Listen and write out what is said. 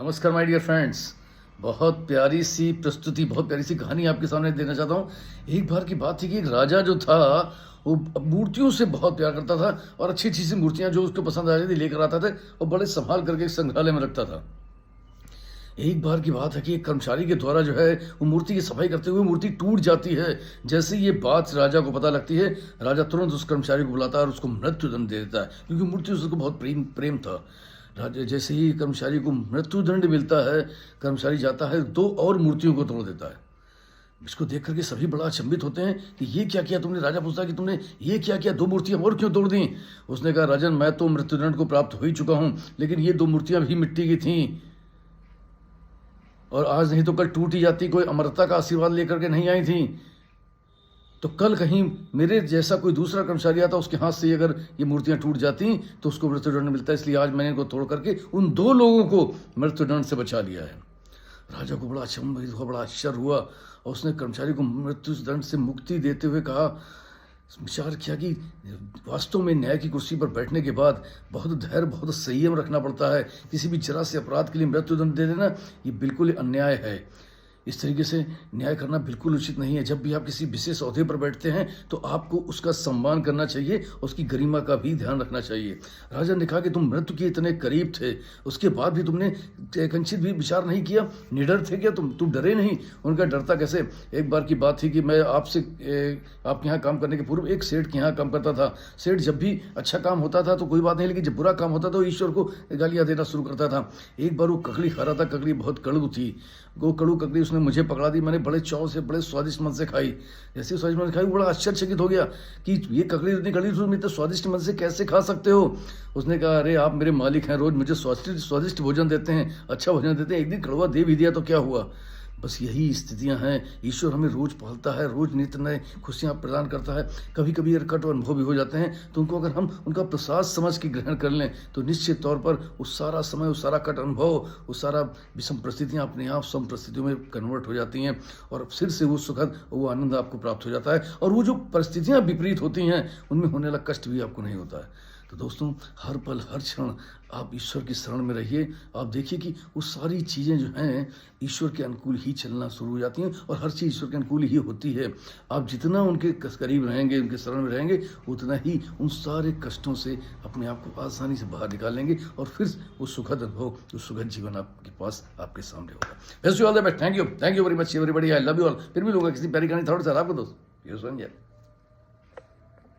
नमस्कार my dear friends. बहुत प्यारी सी प्रस्तुति, बहुत प्यारी सी कहानी आपके सामने देना चाहता हूँ। एक बार की बात थी कि एक राजा जो था वो मूर्तियों से बहुत प्यार करता था और अच्छी अच्छी सी मूर्तियाँ जो उसको पसंद आ रही थी लेकर आता था और बड़े संभाल करके एक संग्रहालय में रखता था। एक बार की बात है कि एक कर्मचारी के द्वारा जो है वो मूर्ति की सफाई करते हुए मूर्ति टूट जाती है। जैसे ही ये बात राजा को पता लगती है, राजा तुरंत उस कर्मचारी को बुलाता है और उसको मृत्युदंड दे देता है, क्योंकि मूर्ति उसको बहुत प्रेम प्रेम था। राजा जैसे ही कर्मचारी को मृत्युदंड मिलता है, कर्मचारी जाता है 2 और मूर्तियों को तोड़ देता है। इसको देख करके सभी बड़ा अचंभित होते हैं कि ये क्या किया तुमने। राजा पूछता है कि तुमने ये क्या किया, 2 मूर्तियां और क्यों तोड़ दी। उसने कहा, राजन मैं तो मृत्युदंड को प्राप्त हो ही चुका हूं, लेकिन ये 2 मूर्तियां भी मिट्टी की थीं और आज नहीं तो कल टूट ही जाती। कोई अमरता का आशीर्वाद लेकर के नहीं आई थी, तो कल कहीं मेरे जैसा कोई दूसरा कर्मचारी आता, उसके हाथ से अगर ये मूर्तियां टूट जाती तो उसको मृत्युदंड मिलता है। इसलिए आज मैंने इनको तोड़ करके उन 2 लोगों को मृत्युदंड से बचा लिया है। राजा को बड़ा अचंभित हुआ, बड़ा आश्चर्य हुआ और उसने कर्मचारी को मृत्युदंड से मुक्ति देते हुए कहा, विचार किया कि वास्तव में न्याय की कुर्सी पर बैठने के बाद बहुत धैर्य, बहुत संयम रखना पड़ता है। किसी भी जरा से अपराध के लिए मृत्युदंड दे देना ये बिल्कुल अन्याय है। इस तरीके से न्याय करना बिल्कुल उचित नहीं है। जब भी आप किसी विशेष ओहदे पर बैठते हैं तो आपको उसका सम्मान करना चाहिए, उसकी गरिमा का भी ध्यान रखना चाहिए। राजा ने कहा कि तुम मृत्यु के इतने करीब थे, उसके बाद भी तुमने कंचित भी विचार नहीं किया, निडर थे क्या तुम डरे नहीं। उनका डरता कैसे। एक बार की बात थी कि मैं आपके यहाँ काम करने के पूर्व एक सेठ के यहाँ काम करता था। सेठ जब भी अच्छा काम होता था तो कोई बात नहीं, लेकिन जब बुरा काम होता तो ईश्वर को गालियाँ देना शुरू करता था। एक बार वो ककड़ी खा रहा था, ककड़ी बहुत कड़ू थी। वो कड़ू ककड़ी उसने मुझे पकड़ा दी। मैंने बड़े चाव से, बड़े स्वादिष्ट मन से खाई। जैसे स्वादिष्ट मन से खाई, वो बड़ा आश्चर्यचकित हो गया कि ये ककड़ी इतनी कड़ी तुम इतने स्वादिष्ट मन से कैसे खा सकते हो। उसने कहा, अरे आप मेरे मालिक हैं, रोज मुझे स्वादिष्ट भोजन देते हैं, अच्छा भोजन देते हैं, एक दिन कड़वा दे भी दिया तो क्या हुआ। बस यही स्थितियां हैं। ईश्वर हमें रोज पालता है, रोज नित्य नए खुशियां प्रदान करता है। कभी कभी कट अनुभव भी हो जाते हैं, तो उनको अगर हम उनका प्रसाद समझ के ग्रहण कर लें तो निश्चित तौर पर उस सारा समय, उस सारा कट अनुभव, उस सारा विषम परिस्थितियां अपने आप सम परिस्थितियों में कन्वर्ट हो जाती हैं और फिर से वो सुखद, वो आनंद आपको प्राप्त हो जाता है। और वो जो परिस्थितियां विपरीत होती हैं उनमें होने वाला कष्ट भी आपको नहीं होता है। तो दोस्तों, हर पल हर क्षण आप ईश्वर की शरण में रहिए। आप देखिए कि वो सारी चीज़ें जो हैं ईश्वर के अनुकूल ही चलना शुरू हो जाती हैं और हर चीज़ ईश्वर के अनुकूल ही होती है। आप जितना उनके करीब रहेंगे, उनके शरण में रहेंगे, उतना ही उन सारे कष्टों से अपने आप को आसानी से बाहर निकालेंगे और फिर वो सुखद अनुभव, वो सुखद जीवन आपके पास, आपके सामने होगा। Best all the best. Thank you very much everybody. I love you all. फिर भी लोग किसी प्यारी कहानी थोड़ा सा आपको दोस्त।